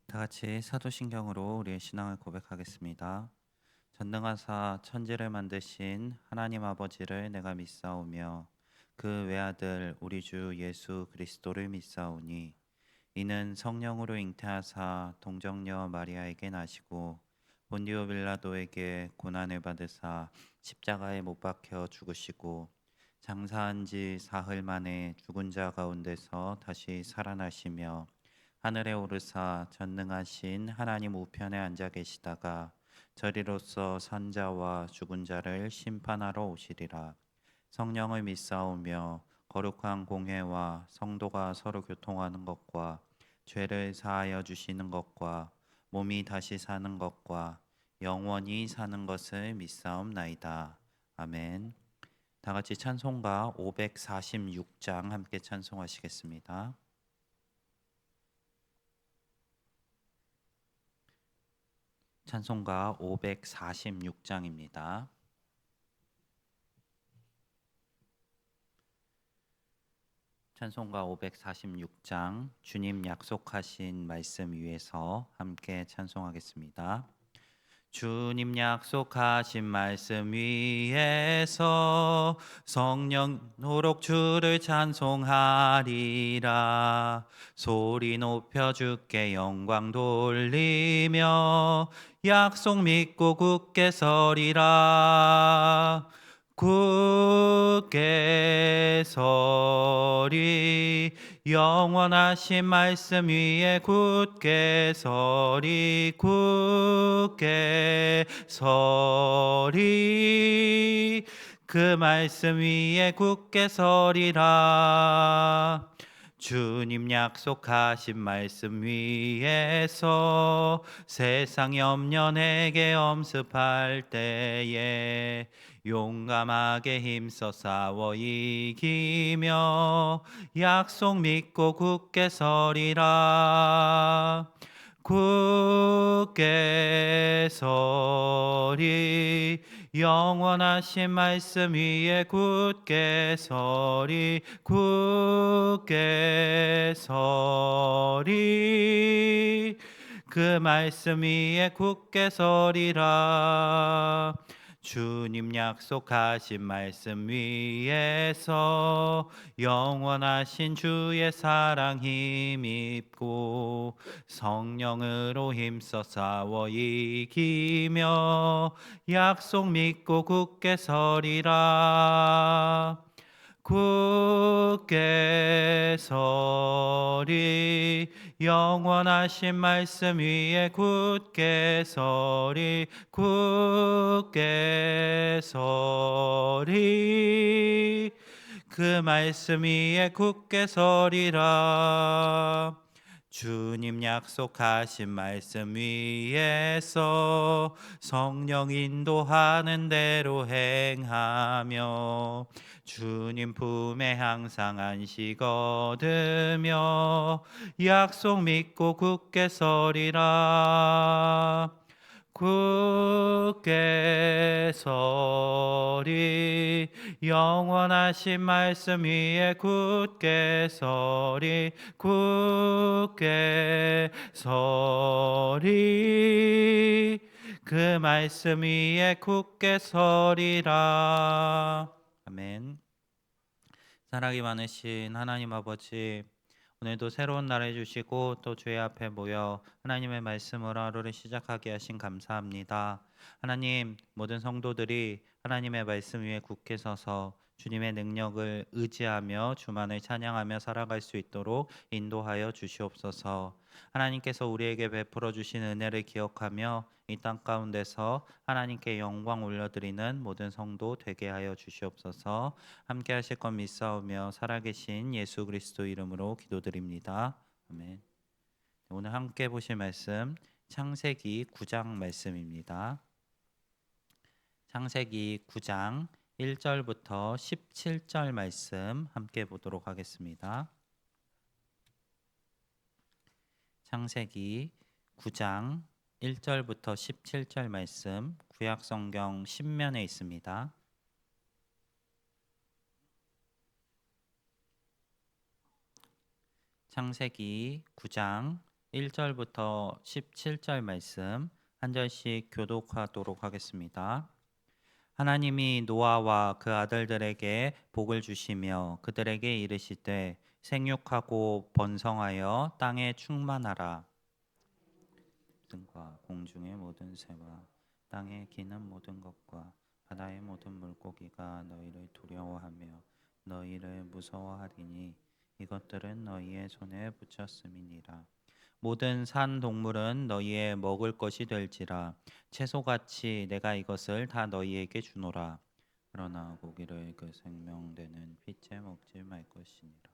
다 같이 사도신경으로 우리의 신앙을 고백하겠습니다. 전능하사 천지를 만드신 하나님 아버지를 내가 믿사오며 그 외아들 우리 주 예수 그리스도를 믿사오니 이는 성령으로 잉태하사 동정녀 마리아에게 나시고 본디오 빌라도에게 고난을 받으사 십자가에 못 박혀 죽으시고 장사한 지 사흘 만에 죽은 자 가운데서 다시 살아나시며 하늘에 오르사 전능하신 하나님 우편에 앉아 계시다가 저리로서 산자와 죽은 자를 심판하러 오시리라. 성령을 믿사오며 거룩한 공회와 성도가 서로 교통하는 것과 죄를 사하여 주시는 것과 몸이 다시 사는 것과 영원히 사는 것을 믿사옵나이다. 아멘. 다 같이 찬송가 546장 함께 찬송하시겠습니다. 찬송가 546장입니다. 찬송가 546장 주님 약속하신 말씀 위에서 함께 찬송하겠습니다. 주님 약속하신 말씀 위에서 성령노록 주를 찬송하리라. 소리 높여 주께 영광 돌리며 약속 믿고 굳게 서리라. 굳게 서리 영원하신 말씀 위에 굳게 서리 굳게 서리 그 말씀 위에 굳게 서리라. 주님 약속하신 말씀 위에서 세상 염려 내게 엄습할 때에 용감하게 힘써 싸워 이기며 약속 믿고 굳게 서리라. 굳게 서리 영원하신 말씀 위에 굳게 서리 굳게 서리 그 말씀 위에 굳게 서리라. 주님 약속하신 말씀 위에서 영원하신 주의 사랑 힘입고 성령으로 힘써 싸워 이기며 약속 믿고 굳게 서리라. 굳게 서리 영원하신 말씀 위에 굳게 서리 굳게 서리 그 말씀 위에 굳게 서리라. 주님 약속하신 말씀 위에서 성령 인도하는 대로 행하며 주님 품에 항상 안식 얻으며 약속 믿고 굳게 서리라. 굳게 서리 영원하신 말씀 위에 굳게 서리 굳게 서리 그 말씀 위에 굳게 서리라. 아멘. 사랑이 많으신 하나님 아버지, 오늘도 새로운 날을 주시고 또 주의 앞에 모여 하나님의 말씀으로 하루를 시작하게 하신 감사합니다. 하나님, 모든 성도들이 하나님의 말씀 위에 굳게 서서 주님의 능력을 의지하며 주만을 찬양하며 살아갈 수 있도록 인도하여 주시옵소서. 하나님께서 우리에게 베풀어 주신 은혜를 기억하며 이 땅 가운데서 하나님께 영광 올려드리는 모든 성도 되게 하여 주시옵소서. 함께 하실 것 믿사오며 살아계신 예수 그리스도 이름으로 기도드립니다. 아멘. 오늘 함께 보실 말씀 창세기 9장 말씀입니다. 창세기 9장 1절부터 17절 말씀 함께 보도록 하겠습니다. 창세기 9장 1절부터 17절 말씀 구약성경 신면에 있습니다. 창세기 9장 1절부터 17절 말씀 한 절씩 교독하도록 하겠습니다. 하나님이 노아와 그 아들들에게 복을 주시며 그들에게 이르시되 생육하고 번성하여 땅에 충만하라. 등과 공중의 모든 새와 땅에 기는 모든 것과 바다의 모든 물고기가 너희를 두려워하며 너희를 무서워하리니 이것들은 너희의 손에 붙였음이니라. 모든 산 동물은 너희의 먹을 것이 될지라. 채소같이 내가 이것을 다 너희에게 주노라. 그러나 고기를 그 생명되는 피째 먹지 말 것이니라.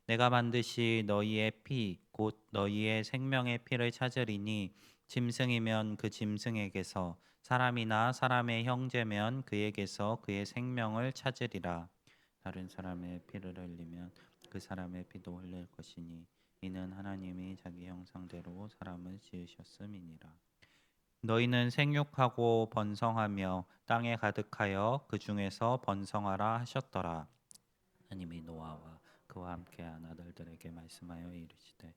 내가 반드시 너희의 피 곧 너희의 생명의 피를 찾으리니 짐승이면 그 짐승에게서 사람이나 사람의 형제면 그에게서 그의 생명을 찾으리라. 다른 사람의 피를 흘리면 그 사람의 피도 흘릴 것이니 이는 하나님이 자기 형상대로 사람을 지으셨음이니라. 너희는 생육하고 번성하며 땅에 가득하여 그 중에서 번성하라 하셨더라. 하나님이 노아와 그와 함께한 아들들에게 말씀하여 이르시되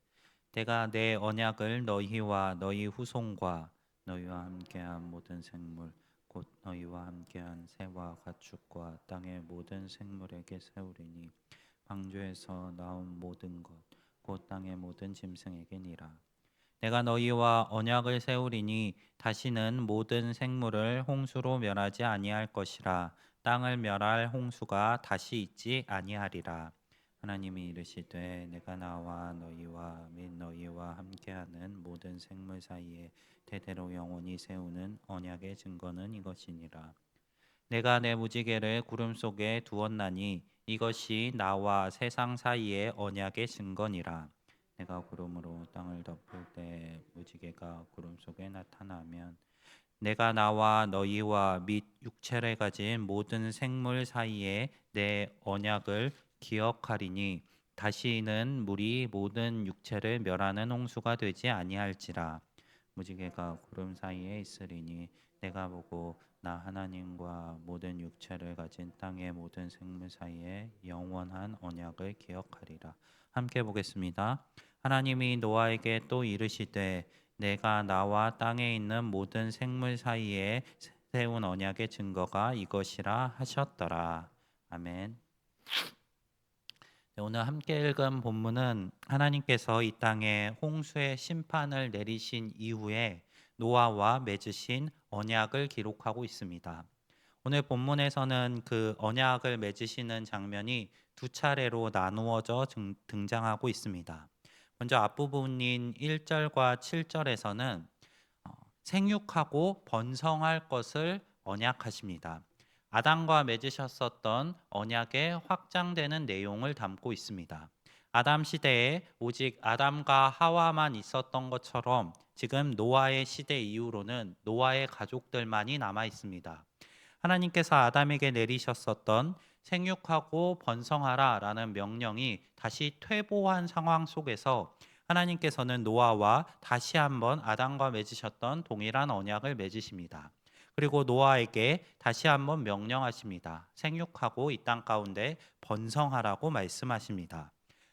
내가 내 언약을 너희와 너희 후손과 너희와 함께한 모든 생물 곧 너희와 함께한 새와 가축과 땅의 모든 생물에게 세우리니 방주에서 나온 모든 것 곧 땅의 모든 짐승에게니라. 내가 너희와 언약을 세우리니 다시는 모든 생물을 홍수로 멸하지 아니할 것이라. 땅을 멸할 홍수가 다시 있지 아니하리라. 하나님이 이르시되 내가 나와 너희와 및 너희와 함께하는 모든 생물 사이에 대대로 영원히 세우는 언약의 증거는 이것이니라. 내가 내 무지개를 구름 속에 두었나니 이것이 나와 세상 사이의 언약의 증거니라. 내가 구름으로 땅을 덮을 때 무지개가 구름 속에 나타나면 내가 나와 너희와 및 육체를 가진 모든 생물 사이에 내 언약을 기억하리니 다시는 물이 모든 육체를 멸하는 홍수가 되지 아니할지라. 무지개가 구름 사이에 있으리니 내가 보고 나 하나님과 모든 육체를 가진 땅의 모든 생물 사이에 영원한 언약을 기억하리라. 함께 보겠습니다. 하나님이 노아에게 또 이르시되 내가 나와 땅에 있는 모든 생물 사이에 세운 언약의 증거가 이것이라 하셨더라. 아멘. 네, 오늘 함께 읽은 본문은 하나님께서 이 땅에 홍수의 심판을 내리신 이후에 노아와 맺으신 언약을 기록하고 있습니다. 오늘 본문에서는 그 언약을 맺으시는 장면이 두 차례로 나누어져 등장하고 있습니다. 먼저 앞부분인 1절과 7절에서는 생육하고 번성할 것을 언약하십니다. 아담과 맺으셨었던 언약의 확장되는 내용을 담고 있습니다. 아담 시대에 오직 아담과 하와만 있었던 것처럼 지금 노아의 시대 이후로는 노아의 가족들만이 남아 있습니다. 하나님께서 아담에게 내리셨었던 생육하고 번성하라라는 명령이 다시 퇴보한 상황 속에서 하나님께서는 노아와 다시 한번 아담과 맺으셨던 동일한 언약을 맺으십니다. 그리고 노아에게 다시 한번 명령하십니다. 생육하고 이 땅 가운데 번성하라고 말씀하십니다.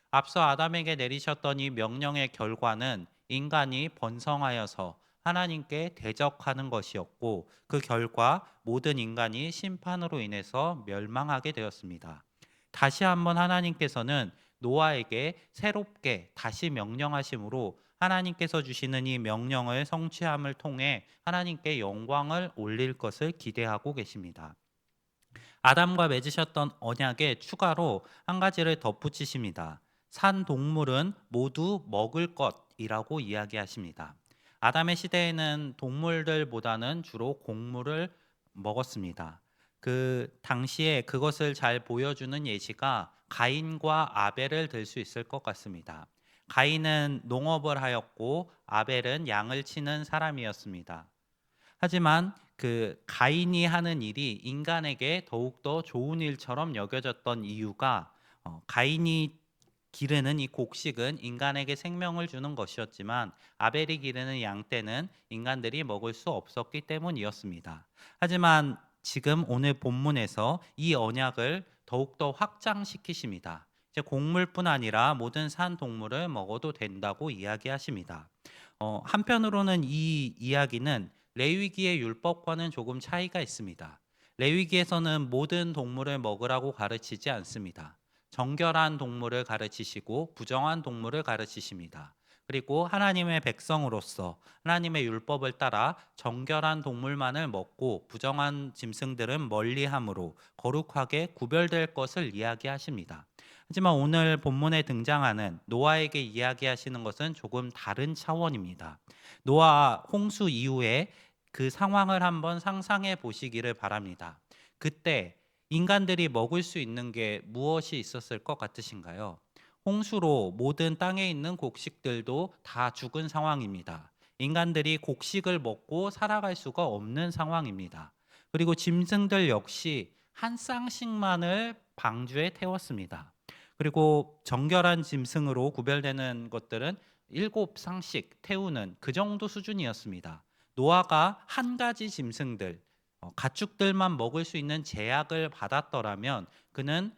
앞서 아담에게 내리셨던 이 명령의 결과는 인간이 번성하여서 하나님께 대적하는 것이었고 그 결과 모든 인간이 심판으로 인해서 멸망하게 되었습니다. 다시 한번 하나님께서는 노아에게 새롭게 다시 명령하심으로 하나님께서 주시는 이 명령을 성취함을 통해 하나님께 영광을 올릴 것을 기대하고 계십니다. 아담과 맺으셨던 언약에 추가로 한 가지를 덧붙이십니다. 산 동물은 모두 먹을 것이라고 이야기하십니다. 아담의 시대에는 동물들보다는 주로 곡물을 먹었습니다. 그 당시에 그것을 잘 보여주는 예시가 가인과 아벨을 들 수 있을 것 같습니다. 가인은 농업을 하였고 아벨은 양을 치는 사람이었습니다. 하지만 그 가인이 하는 일이 인간에게 더욱더 좋은 일처럼 여겨졌던 이유가 가인이 기르는 이 곡식은 인간에게 생명을 주는 것이었지만 아벨이 기르는 양떼는 인간들이 먹을 수 없었기 때문이었습니다. 하지만 지금 오늘 본문에서 이 언약을 더욱더 확장시키십니다. 이제 곡물뿐 아니라 모든 산 동물을 먹어도 된다고 이야기하십니다. 한편으로는 이 이야기는 레위기의 율법과는 조금 차이가 있습니다. 레위기에서는 모든 동물을 먹으라고 가르치지 않습니다. 정결한 동물을 가르치시고 부정한 동물을 가르치십니다. 그리고 하나님의 백성으로서 하나님의 율법을 따라 정결한 동물만을 먹고 부정한 짐승들은 멀리함으로 거룩하게 구별될 것을 이야기하십니다. 하지만 오늘 본문에 등장하는 노아에게 이야기하시는 것은 조금 다른 차원입니다. 노아 홍수 이후에 그 상황을 한번 상상해 보시기를 바랍니다. 그때 인간들이 먹을 수 있는 게 무엇이 있었을 것 같으신가요? 홍수로 모든 땅에 있는 곡식들도 다 죽은 상황입니다. 인간들이 곡식을 먹고 살아갈 수가 없는 상황입니다. 그리고 짐승들 역시 한 쌍씩만을 방주에 태웠습니다. 그리고 정결한 짐승으로 구별되는 것들은 7쌍씩 태우는 그 정도 수준이었습니다. 노아가 한 가지 짐승들, 가축들만 먹을 수 있는 제약을 받았더라면 그는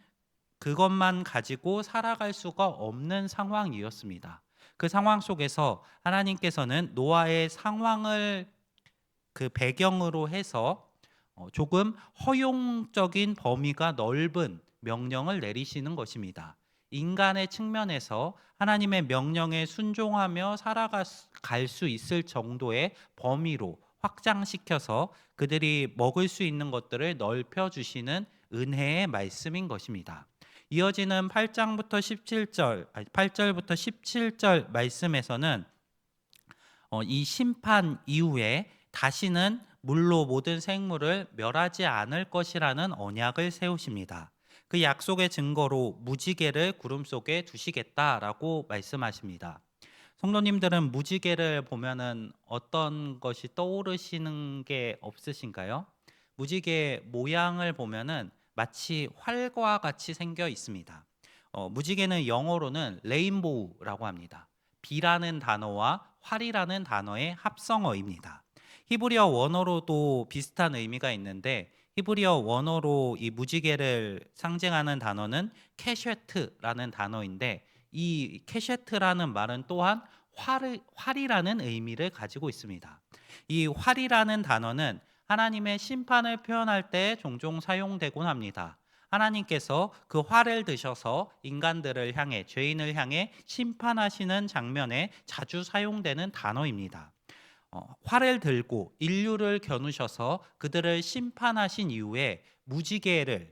그것만 가지고 살아갈 수가 없는 상황이었습니다. 그 상황 속에서 하나님께서는 노아의 상황을 그 배경으로 해서 조금 허용적인 범위가 넓은 명령을 내리시는 것입니다. 인간의 측면에서 하나님의 명령에 순종하며 살아갈 수 있을 정도의 범위로 확장시켜서 그들이 먹을 수 있는 것들을 넓혀주시는 은혜의 말씀인 것입니다. 이어지는 8장부터 17절, 8절부터 17절 말씀에서는 이 심판 이후에 다시는 물로 모든 생물을 멸하지 않을 것이라는 언약을 세우십니다. 그 약속의 증거로 무지개를 구름 속에 두시겠다라고 말씀하십니다. 성도님들은 무지개를 보면은 어떤 것이 떠오르시는 게 없으신가요? 무지개 모양을 보면은 마치 활과 같이 생겨 있습니다. 무지개는 영어로는 레인보우라고 합니다. 비라는 단어와 활이라는 단어의 합성어입니다. 히브리어 원어로도 비슷한 의미가 있는데 히브리어 원어로 이 무지개를 상징하는 단어는 케쉐트라는 단어인데 이 케쉐트라는 말은 또한 활이라는 의미를 가지고 있습니다. 이 활이라는 단어는 하나님의 심판을 표현할 때 종종 사용되곤 합니다. 하나님께서 그 활을 드셔서 인간들을 향해 죄인을 향해 심판하시는 장면에 자주 사용되는 단어입니다. 활을 들고 인류를 겨누셔서 그들을 심판하신 이후에 무지개를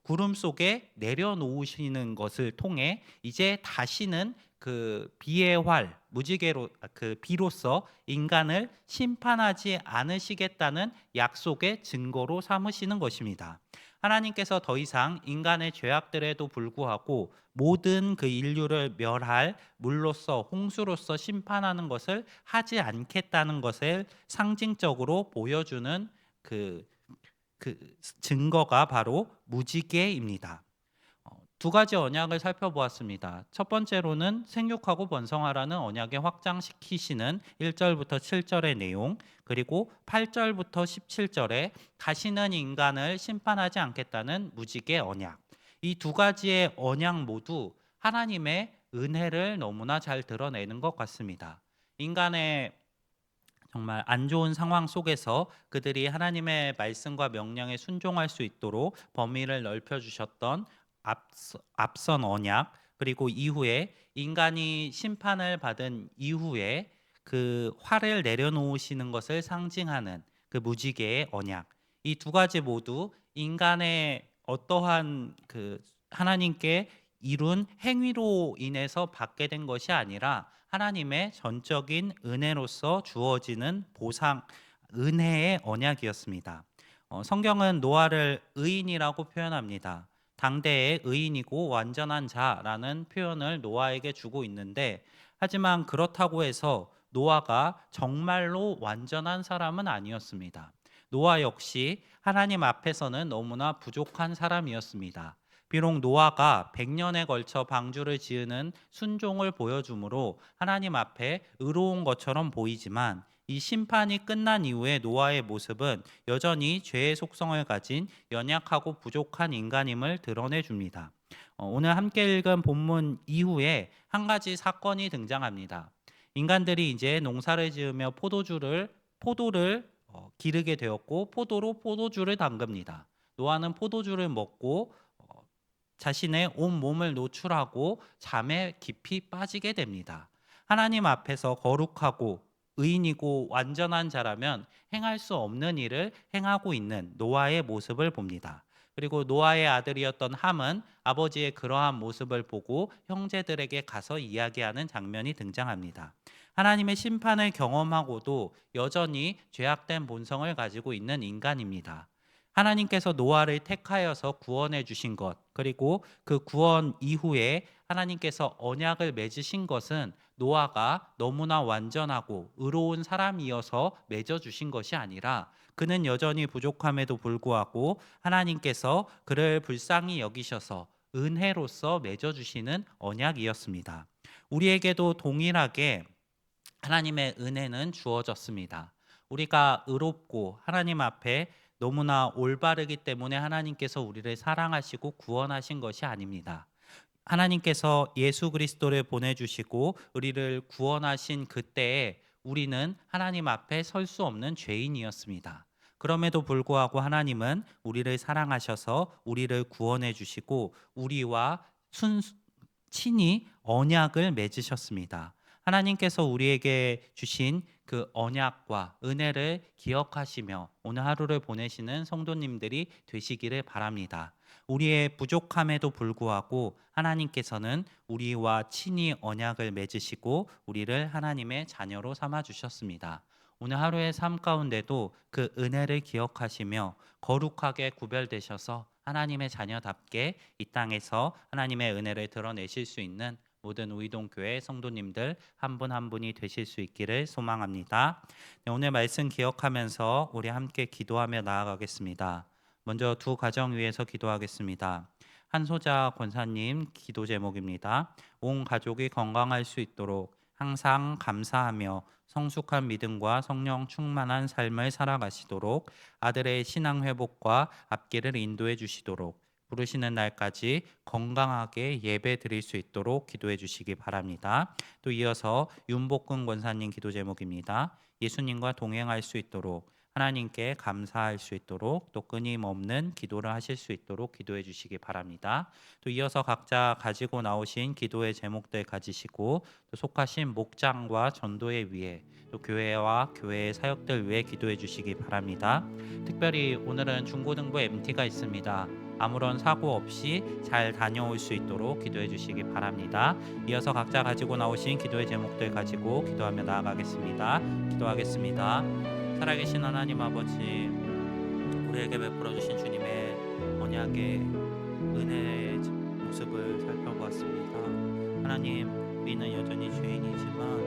구름 속에 내려놓으시는 것을 통해 이제 다시는 그 비의 활, 무지개로 그 비로서 인간을 심판하지 않으시겠다는 약속의 증거로 삼으시는 것입니다. 하나님께서 더 이상 인간의 죄악들에도 불구하고 모든 그 인류를 멸할 물로서 홍수로서 심판하는 것을 하지 않겠다는 것을 상징적으로 보여주는 그 증거가 바로 무지개입니다. 두 가지 언약을 살펴보았습니다. 첫 번째로는 생육하고 번성하라는 언약에 확장시키시는 1절부터 7절의 내용, 그리고 8절부터 17절에 다시는 인간을 심판하지 않겠다는 무지개 언약. 이 두 가지의 언약 모두 하나님의 은혜를 너무나 잘 드러내는 것 같습니다. 인간의 정말 안 좋은 상황 속에서 그들이 하나님의 말씀과 명령에 순종할 수 있도록 범위를 넓혀 주셨던 앞선 언약, 그리고 이후에 인간이 심판을 받은 이후에 그 화를 내려놓으시는 것을 상징하는 그 무지개의 언약. 이 두 가지 모두 인간의 어떠한 그 하나님께 이룬 행위로 인해서 받게 된 것이 아니라 하나님의 전적인 은혜로서 주어지는 보상, 은혜의 언약이었습니다. 성경은 노아를 의인이라고 표현합니다. 당대의 의인이고 완전한 자라는 표현을 노아에게 주고 있는데, 하지만 그렇다고 해서 노아가 정말로 완전한 사람은 아니었습니다. 노아 역시 하나님 앞에서는 너무나 부족한 사람이었습니다. 비록 노아가 100년에 걸쳐 방주를 지으는 순종을 보여주므로 하나님 앞에 의로운 것처럼 보이지만 이 심판이 끝난 이후에 노아의 모습은 여전히 죄의 속성을 가진 연약하고 부족한 인간임을 드러내 줍니다. 오늘 함께 읽은 본문 이후에 한 가지 사건이 등장합니다. 인간들이 이제 농사를 지으며 포도를 기르게 되었고 포도로 포도주를 담급니다. 노아는 포도주를 먹고 자신의 온 몸을 노출하고 잠에 깊이 빠지게 됩니다. 하나님 앞에서 거룩하고 의인이고 완전한 자라면 행할 수 없는 일을 행하고 있는 노아의 모습을 봅니다. 그리고 노아의 아들이었던 함은 아버지의 그러한 모습을 보고 형제들에게 가서 이야기하는 장면이 등장합니다. 하나님의 심판을 경험하고도 여전히 죄악된 본성을 가지고 있는 인간입니다. 하나님께서 노아를 택하여서 구원해 주신 것, 그리고 그 구원 이후에 하나님께서 언약을 맺으신 것은 노아가 너무나 완전하고 의로운 사람이어서 맺어 주신 것이 아니라 그는 여전히 부족함에도 불구하고 하나님께서 그를 불쌍히 여기셔서 은혜로서 맺어 주시는 언약이었습니다. 우리에게도 동일하게 하나님의 은혜는 주어졌습니다. 우리가 의롭고 하나님 앞에 너무나 올바르기 때문에 하나님께서 우리를 사랑하시고 구원하신 것이 아닙니다. 하나님께서 예수 그리스도를 보내주시고 우리를 구원하신 그때에 우리는 하나님 앞에 설 수 없는 죄인이었습니다. 그럼에도 불구하고 하나님은 우리를 사랑하셔서 우리를 구원해 주시고 우리와 친히 언약을 맺으셨습니다. 하나님께서 우리에게 주신 그 언약과 은혜를 기억하시며 오늘 하루를 보내시는 성도님들이 되시기를 바랍니다. 우리의 부족함에도 불구하고 하나님께서는 우리와 친히 언약을 맺으시고 우리를 하나님의 자녀로 삼아 주셨습니다. 오늘 하루의 삶 가운데도 그 은혜를 기억하시며 거룩하게 구별되셔서 하나님의 자녀답게 이 땅에서 하나님의 은혜를 드러내실 수 있는 모든 우이동교회 성도님들 한 분 한 분이 되실 수 있기를 소망합니다. 오늘 말씀 기억하면서 우리 함께 기도하며 나아가겠습니다. 먼저 두 가정 위해서 기도하겠습니다. 한소자 권사님 기도 제목입니다. 온 가족이 건강할 수 있도록 항상 감사하며 성숙한 믿음과 성령 충만한 삶을 살아가시도록 아들의 신앙 회복과 앞길을 인도해 주시도록 부르시는 날까지 건강하게 예배 드릴 수 있도록 기도해 주시기 바랍니다. 또 이어서 윤복근 권사님 기도 제목입니다. 예수님과 동행할 수 있도록 하나님께 감사할 수 있도록 또 끊임없는 기도를 하실 수 있도록 기도해 주시기 바랍니다. 또 이어서 각자 가지고 나오신 기도의 제목들 가지시고 또 속하신 목장과 전도의 위에 또 교회와 교회의 사역들 위해 기도해 주시기 바랍니다. 특별히 오늘은 중고등부 MT가 있습니다. 아무런 사고 없이 잘 다녀올 수 있도록 기도해 주시기 바랍니다. 이어서 각자 가지고 나오신 기도의 제목들 가지고 기도하며 나아가겠습니다. 기도하겠습니다. 살아계신 하나님 아버지, 우리에게 베풀어 주신 주님의 언약의 은혜의 모습을 살펴보았습니다. 하나님, 우리는 여전히 죄인이지만